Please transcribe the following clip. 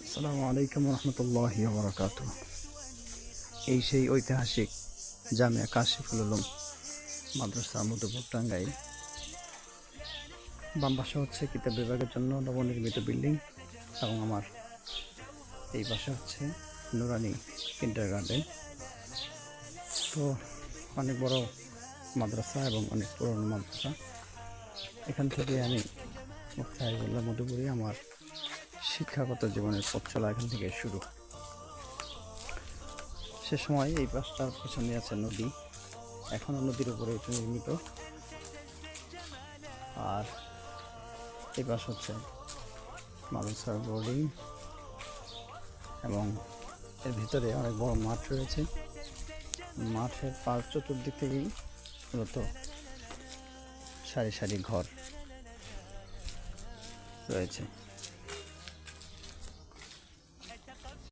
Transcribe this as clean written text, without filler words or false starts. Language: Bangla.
আসসালামু আলাইকুম রহমতুল্লাহি ওয়া বারাকাতুহু। এই সেই ঐতিহাসিক জামিয়া কাশিফুল উলুম মাদ্রাসা মধুপুর টাঙ্গাইল। বাম পাশে হচ্ছে কিতাব বিভাগের জন্য নবনির্মিত বিল্ডিং এবং আমার এই পাশে হচ্ছে নুরানি কিন্ডারগার্টেন। তো অনেক বড় মাদ্রাসা এবং অনেক পুরনো মাদ্রাসা। এখান থেকে আমি মুফতি হাবিবুল্লাহ মধুপুরি আমার শিক্ষাগত জীবনের পথ চলা এখান থেকে শুরু। সে সময় এই পাশটার পেছনে আছে নদী, এখনও নদীর উপরে এটি নির্মিত। আর এই পাশ হচ্ছে মাদ্রাসার বোর্ডিং এবং এর ভিতরে অনেক বড় মাঠ রয়েছে। মাঠের পাশ চতুর্দিক থেকেই মূলত সারি সারি ঘর রয়েছে।